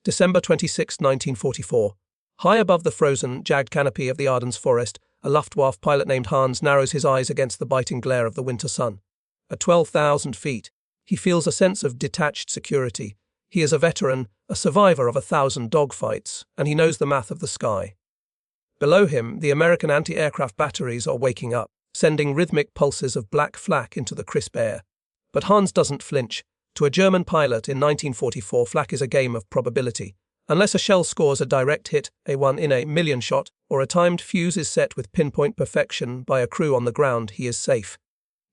December 26, 1944. High above the frozen, jagged canopy of the Ardennes forest, a Luftwaffe pilot named Hans narrows his eyes against the biting glare of the winter sun. At 12,000 feet, he feels a sense of detached security. He is a veteran, a survivor of 1,000 dogfights, and he knows the math of the sky. Below him, the American anti-aircraft batteries are waking up, sending rhythmic pulses of black flak into the crisp air. But Hans doesn't flinch. To a German pilot in 1944, flak is a game of probability. Unless a shell scores a direct hit, a 1 in a million shot, or a timed fuse is set with pinpoint perfection by a crew on the ground, he is safe.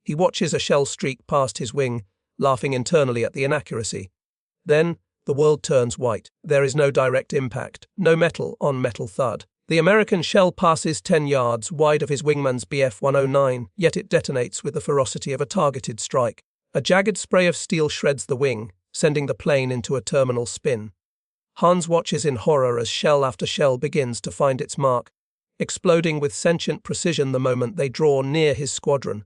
He watches a shell streak past his wing, laughing internally at the inaccuracy. Then, the world turns white. There is no direct impact, no metal-on-metal thud. The American shell passes 10 yards wide of his wingman's Bf-109, yet it detonates with the ferocity of a targeted strike. A jagged spray of steel shreds the wing, sending the plane into a terminal spin. Hans watches in horror as shell after shell begins to find its mark, exploding with sentient precision the moment they draw near his squadron.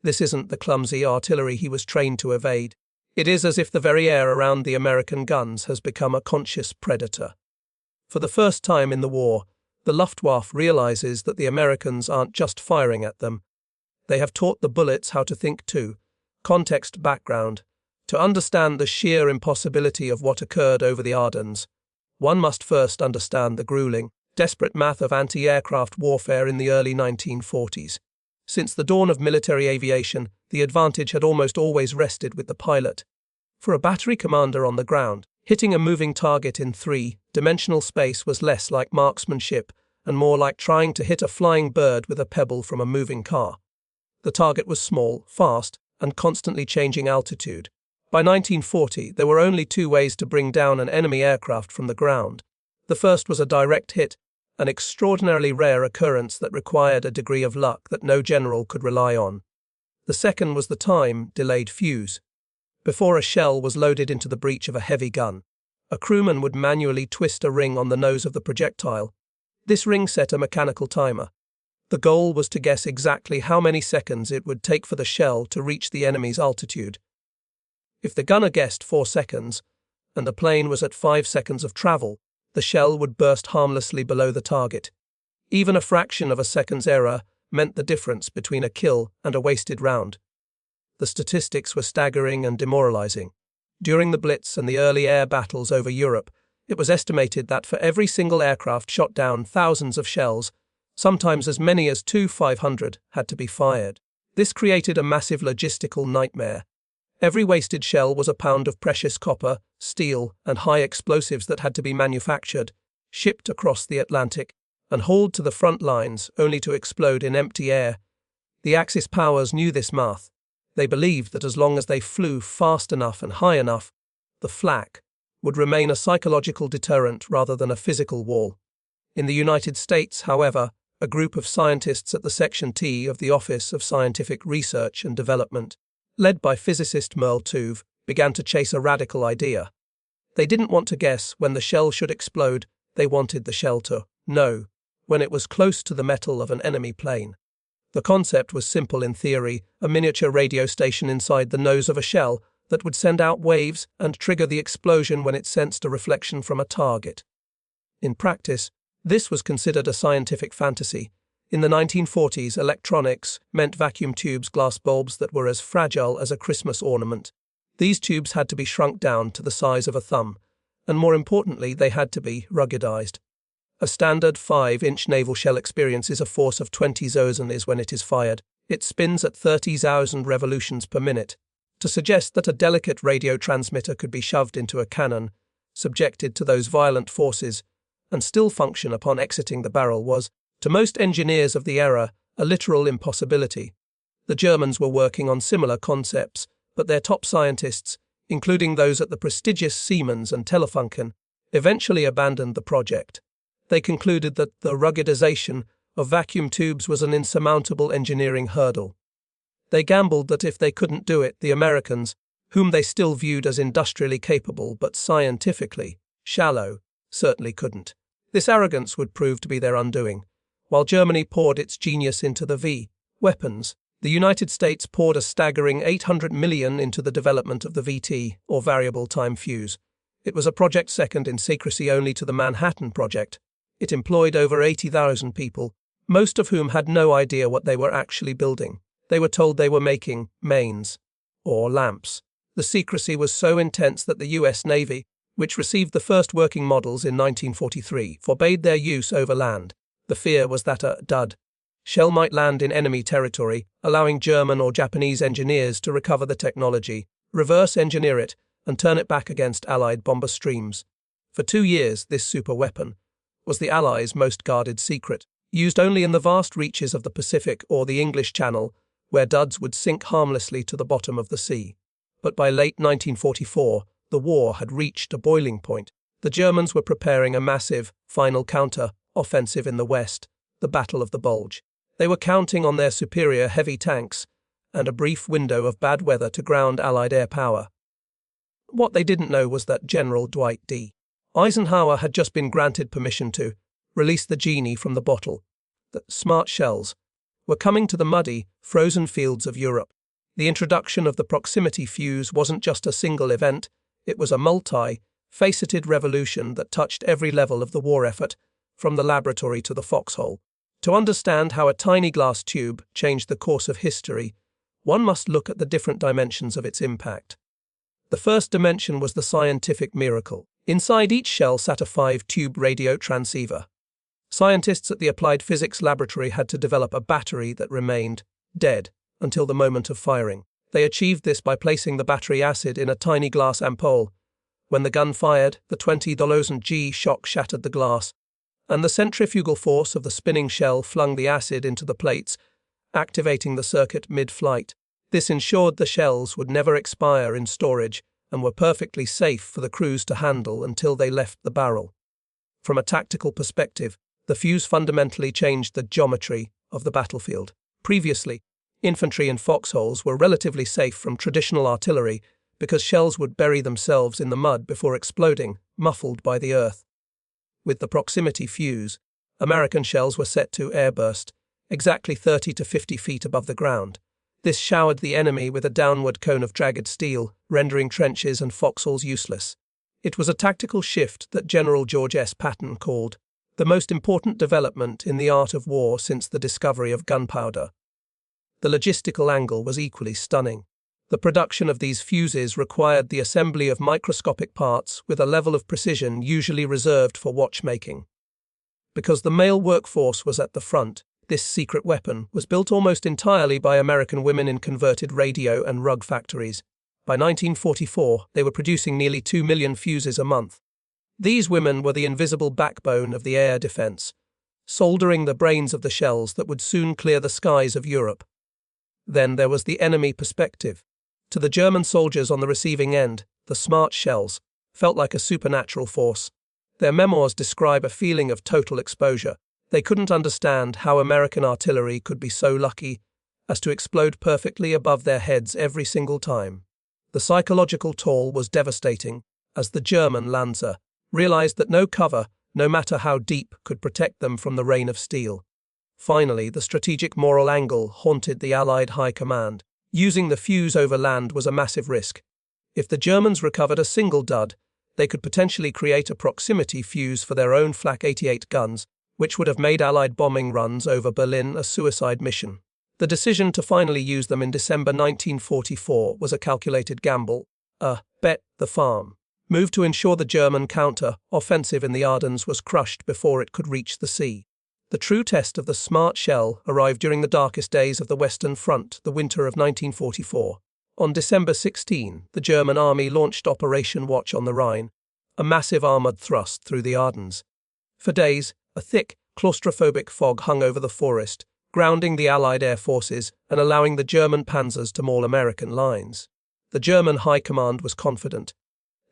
This isn't the clumsy artillery he was trained to evade. It is as if the very air around the American guns has become a conscious predator. For the first time in the war, the Luftwaffe realizes that the Americans aren't just firing at them. They have taught the bullets how to think too. Context, background. To understand the sheer impossibility of what occurred over the Ardennes, one must first understand the grueling, desperate math of anti-aircraft warfare in the early 1940s. Since the dawn of military aviation, the advantage had almost always rested with the pilot. For a battery commander on the ground, hitting a moving target in three-dimensional space was less like marksmanship and more like trying to hit a flying bird with a pebble from a moving car. The target was small, fast, and constantly changing altitude. By 1940, there were only two ways to bring down an enemy aircraft from the ground. The first was a direct hit, an extraordinarily rare occurrence that required a degree of luck that no general could rely on. The second was the time-delayed fuse. Before a shell was loaded into the breech of a heavy gun, a crewman would manually twist a ring on the nose of the projectile. This ring set a mechanical timer. The goal was to guess exactly how many seconds it would take for the shell to reach the enemy's altitude. If the gunner guessed 4 seconds, and the plane was at 5 seconds of travel, the shell would burst harmlessly below the target. Even a fraction of a second's error meant the difference between a kill and a wasted round. The statistics were staggering and demoralizing. During the Blitz and the early air battles over Europe, it was estimated that for every single aircraft shot down, thousands of shells, sometimes as many as 500, had to be fired. This created a massive logistical nightmare. Every wasted shell was a pound of precious copper, steel, and high explosives that had to be manufactured, shipped across the Atlantic, and hauled to the front lines only to explode in empty air. The Axis powers knew this math. They believed that as long as they flew fast enough and high enough, the flak would remain a psychological deterrent rather than a physical wall. In the United States, however, a group of scientists at the Section T of the Office of Scientific Research and Development, led by physicist Merle Tuve, began to chase a radical idea. They didn't want to guess when the shell should explode, they wanted the shell to know when it was close to the metal of an enemy plane. The concept was simple in theory, a miniature radio station inside the nose of a shell that would send out waves and trigger the explosion when it sensed a reflection from a target. In practice, this was considered a scientific fantasy. In the 1940s, electronics meant vacuum tubes, glass bulbs that were as fragile as a Christmas ornament. These tubes had to be shrunk down to the size of a thumb, and more importantly, they had to be ruggedized. A standard 5-inch naval shell experiences a force of 20 Zosen when it is fired. It spins at 30,000 revolutions per minute. To suggest that a delicate radio transmitter could be shoved into a cannon, subjected to those violent forces, and still function upon exiting the barrel was, to most engineers of the era, a literal impossibility. The Germans were working on similar concepts, but their top scientists, including those at the prestigious Siemens and Telefunken, eventually abandoned the project. They concluded that the ruggedization of vacuum tubes was an insurmountable engineering hurdle. They gambled that if they couldn't do it, the Americans, whom they still viewed as industrially capable but scientifically shallow, certainly couldn't. This arrogance would prove to be their undoing. While Germany poured its genius into the weapons, the United States poured a staggering $800 million into the development of the VT, or variable time fuse. It was a project second in secrecy only to the Manhattan Project. It employed over 80,000 people, most of whom had no idea what they were actually building. They were told they were making mains, or lamps. The secrecy was so intense that the US Navy, which received the first working models in 1943, forbade their use over land. The fear was that a dud shell might land in enemy territory, allowing German or Japanese engineers to recover the technology, reverse engineer it, and turn it back against Allied bomber streams. For 2 years, this superweapon was the Allies' most guarded secret, used only in the vast reaches of the Pacific or the English Channel, where duds would sink harmlessly to the bottom of the sea. But by late 1944, the war had reached a boiling point. The Germans were preparing a massive, final counter-offensive in the west, the Battle of the Bulge. They were counting on their superior heavy tanks and a brief window of bad weather to ground Allied air power. What they didn't know was that General Dwight D. Eisenhower had just been granted permission to release the genie from the bottle. The smart shells were coming to the muddy, frozen fields of Europe. The introduction of the Proximity Fuze wasn't just a single event, it was a multi-faceted revolution that touched every level of the war effort, from the laboratory to the foxhole. To understand how a tiny glass tube changed the course of history, one must look at the different dimensions of its impact. The first dimension was the scientific miracle. Inside each shell sat a 5-tube radio transceiver. Scientists at the Applied Physics Laboratory had to develop a battery that remained dead until the moment of firing. They achieved this by placing the battery acid in a tiny glass ampoule. When the gun fired, the 20,000 G shock shattered the glass, and the centrifugal force of the spinning shell flung the acid into the plates, activating the circuit mid-flight. This ensured the shells would never expire in storage and were perfectly safe for the crews to handle until they left the barrel. From a tactical perspective, the fuse fundamentally changed the geometry of the battlefield. Previously, infantry in foxholes were relatively safe from traditional artillery because shells would bury themselves in the mud before exploding, muffled by the earth. With the Proximity Fuze, American shells were set to airburst, exactly 30 to 50 feet above the ground. This showered the enemy with a downward cone of jagged steel, rendering trenches and foxholes useless. It was a tactical shift that General George S. Patton called the most important development in the art of war since the discovery of gunpowder. The logistical angle was equally stunning. The production of these fuses required the assembly of microscopic parts with a level of precision usually reserved for watchmaking. Because the male workforce was at the front, this secret weapon was built almost entirely by American women in converted radio and rug factories. By 1944, they were producing nearly 2 million fuses a month. These women were the invisible backbone of the air defense, soldering the brains of the shells that would soon clear the skies of Europe. Then there was the enemy perspective. To the German soldiers on the receiving end, the smart shells felt like a supernatural force. Their memoirs describe a feeling of total exposure. They couldn't understand how American artillery could be so lucky as to explode perfectly above their heads every single time. The psychological toll was devastating, as the German Lanzer realized that no cover, no matter how deep, could protect them from the rain of steel. Finally, the strategic moral angle haunted the Allied High Command. Using the fuse over land was a massive risk. If the Germans recovered a single dud, they could potentially create a proximity fuse for their own Flak 88 guns, which would have made Allied bombing runs over Berlin a suicide mission. The decision to finally use them in December 1944 was a calculated gamble, a bet the farm move to ensure the German counter-offensive in the Ardennes was crushed before it could reach the sea. The true test of the smart shell arrived during the darkest days of the Western Front, the winter of 1944. On December 16, the German army launched Operation Watch on the Rhine, a massive armoured thrust through the Ardennes. For days, a thick, claustrophobic fog hung over the forest, grounding the Allied air forces and allowing the German panzers to maul American lines. The German High Command was confident.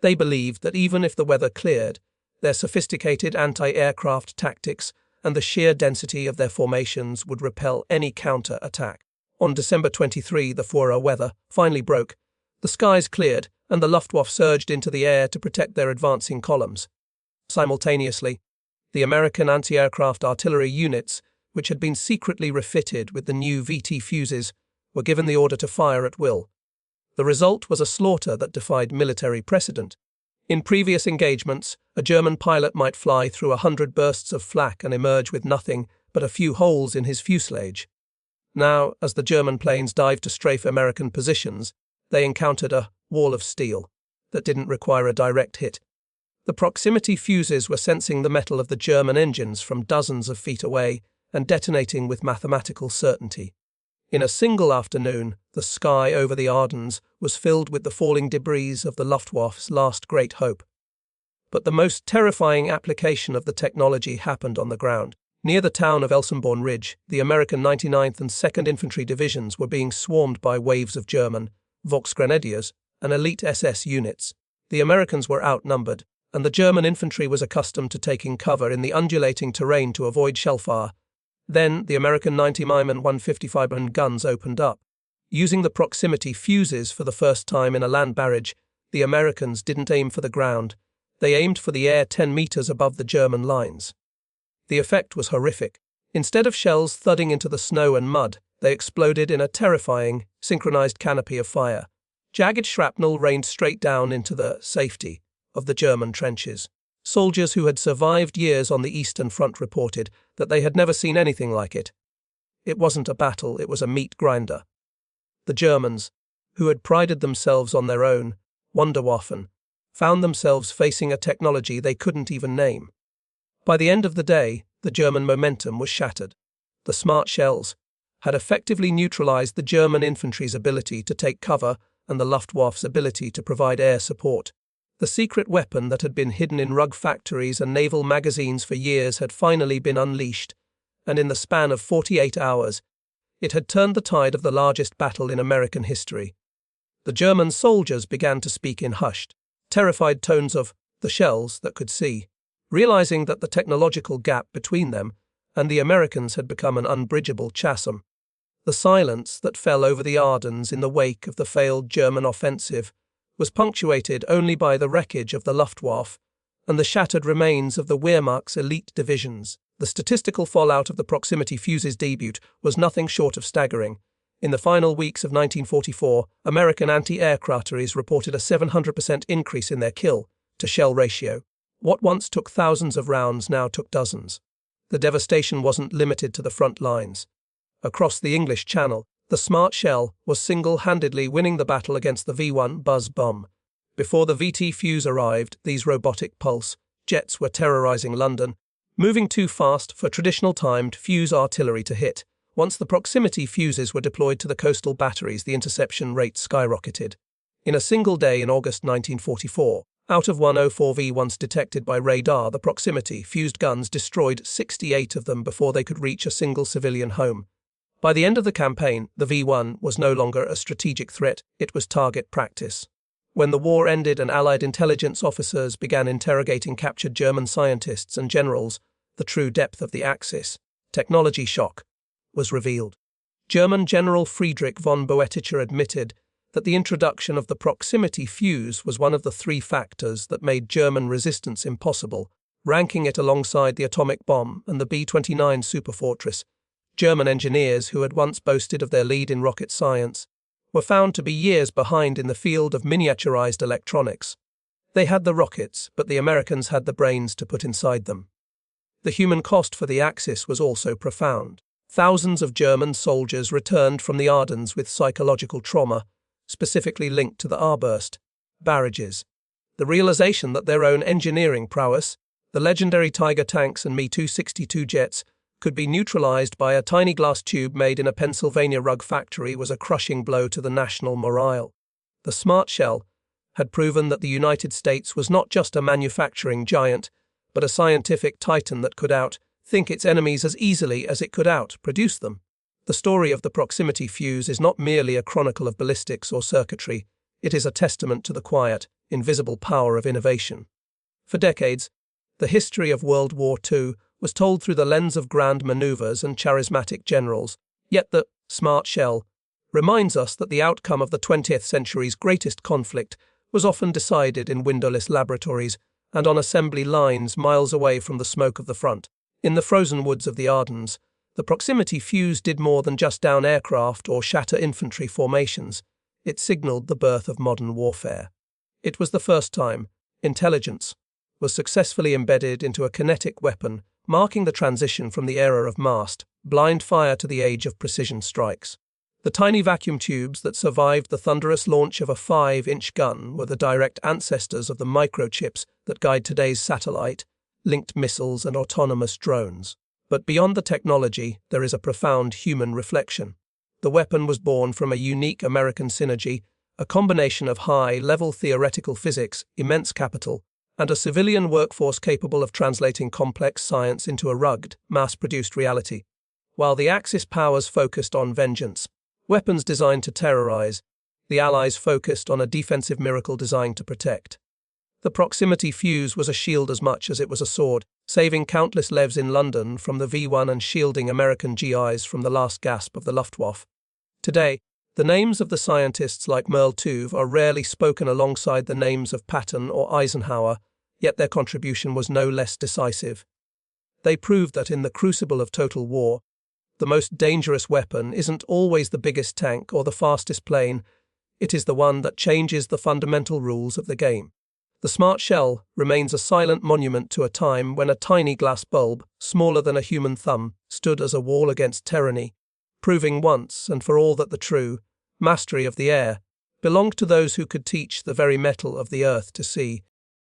They believed that even if the weather cleared, their sophisticated anti-aircraft tactics and the sheer density of their formations would repel any counter-attack. On December 23, the Furor weather finally broke. The skies cleared, and the Luftwaffe surged into the air to protect their advancing columns. Simultaneously, the American anti-aircraft artillery units, which had been secretly refitted with the new VT fuses, were given the order to fire at will. The result was a slaughter that defied military precedent. In previous engagements, a German pilot might fly through 100 bursts of flak and emerge with nothing but a few holes in his fuselage. Now, as the German planes dived to strafe American positions, they encountered a wall of steel that didn't require a direct hit. The proximity fuses were sensing the metal of the German engines from dozens of feet away and detonating with mathematical certainty. In a single afternoon, the sky over the Ardennes was filled with the falling debris of the Luftwaffe's last great hope. But the most terrifying application of the technology happened on the ground. Near the town of Elsenborn Ridge, the American 99th and 2nd Infantry Divisions were being swarmed by waves of German Volksgrenadiers and elite SS units. The Americans were outnumbered, and the German infantry was accustomed to taking cover in the undulating terrain to avoid shellfire. Then the American 90 mm and 155 mm guns opened up. Using the proximity fuses for the first time in a land barrage, the Americans didn't aim for the ground. They aimed for the air 10 meters above the German lines. The effect was horrific. Instead of shells thudding into the snow and mud, they exploded in a terrifying, synchronized canopy of fire. Jagged shrapnel rained straight down into the safety of the German trenches. Soldiers who had survived years on the Eastern Front reported that they had never seen anything like it. It wasn't a battle, it was a meat grinder. The Germans, who had prided themselves on their own Wunderwaffen, found themselves facing a technology they couldn't even name. By the end of the day, the German momentum was shattered. The smart shells had effectively neutralized the German infantry's ability to take cover and the Luftwaffe's ability to provide air support. The secret weapon that had been hidden in rug factories and naval magazines for years had finally been unleashed, and in the span of 48 hours, it had turned the tide of the largest battle in American history. The German soldiers began to speak in hushed, terrified tones of the shells that could see, realizing that the technological gap between them and the Americans had become an unbridgeable chasm. The silence that fell over the Ardennes in the wake of the failed German offensive was punctuated only by the wreckage of the Luftwaffe and the shattered remains of the Wehrmacht's elite divisions. The statistical fallout of the Proximity Fuze's debut was nothing short of staggering. In the final weeks of 1944, American anti-aircraft artillery reported a 700% increase in their kill-to-shell ratio. What once took thousands of rounds now took dozens. The devastation wasn't limited to the front lines. Across the English Channel, the smart shell was single-handedly winning the battle against the V-1 Buzz bomb. Before the VT Fuse arrived, these robotic pulse jets were terrorizing London, moving too fast for traditional timed fuse artillery to hit. Once the proximity fuses were deployed to the coastal batteries, the interception rate skyrocketed. In a single day in August 1944, out of 104 V-1s detected by radar, the proximity fused guns destroyed 68 of them before they could reach a single civilian home. By the end of the campaign, the V-1 was no longer a strategic threat, it was target practice. When the war ended and Allied intelligence officers began interrogating captured German scientists and generals, the true depth of the Axis technology shock was revealed. German General Friedrich von Boeticher admitted that the introduction of the proximity fuse was one of the three factors that made German resistance impossible, ranking it alongside the atomic bomb and the B-29 superfortress. German engineers, who had once boasted of their lead in rocket science, were found to be years behind in the field of miniaturized electronics. They had the rockets, but the Americans had the brains to put inside them. The human cost for the Axis was also profound. Thousands of German soldiers returned from the Ardennes with psychological trauma, specifically linked to the Arburst barrages. The realization that their own engineering prowess, the legendary Tiger tanks and Me-262 jets, could be neutralized by a tiny glass tube made in a Pennsylvania rug factory was a crushing blow to the national morale. The smart shell had proven that the United States was not just a manufacturing giant, but a scientific titan that could outthink its enemies as easily as it could outproduce them. The story of the proximity fuse is not merely a chronicle of ballistics or circuitry, it is a testament to the quiet, invisible power of innovation. For decades, the history of World War II was told through the lens of grand maneuvers and charismatic generals, yet the smart shell reminds us that the outcome of the 20th century's greatest conflict was often decided in windowless laboratories and on assembly lines miles away from the smoke of the front. In the frozen woods of the Ardennes, the proximity fuse did more than just down aircraft or shatter infantry formations. It signaled the birth of modern warfare. It was the first time intelligence, was successfully embedded into a kinetic weapon, marking the transition from the era of massed, blind fire to the age of precision strikes. The tiny vacuum tubes that survived the thunderous launch of a 5-inch gun were the direct ancestors of the microchips that guide today's satellite, linked missiles and autonomous drones. But beyond the technology, there is a profound human reflection. The weapon was born from a unique American synergy, a combination of high-level theoretical physics, immense capital, and a civilian workforce capable of translating complex science into a rugged, mass-produced reality. While the Axis powers focused on vengeance, weapons designed to terrorize, the Allies focused on a defensive miracle designed to protect. The Proximity Fuze was a shield as much as it was a sword, saving countless lives in London from the V1 and shielding American GIs from the last gasp of the Luftwaffe. Today, the names of the scientists like Merle Tuve are rarely spoken alongside the names of Patton or Eisenhower, yet their contribution was no less decisive. They proved that in the crucible of total war, the most dangerous weapon isn't always the biggest tank or the fastest plane, it is the one that changes the fundamental rules of the game. The smart shell remains a silent monument to a time when a tiny glass bulb, smaller than a human thumb, stood as a wall against tyranny, proving once and for all that the true mastery of the air belonged to those who could teach the very metal of the earth to see.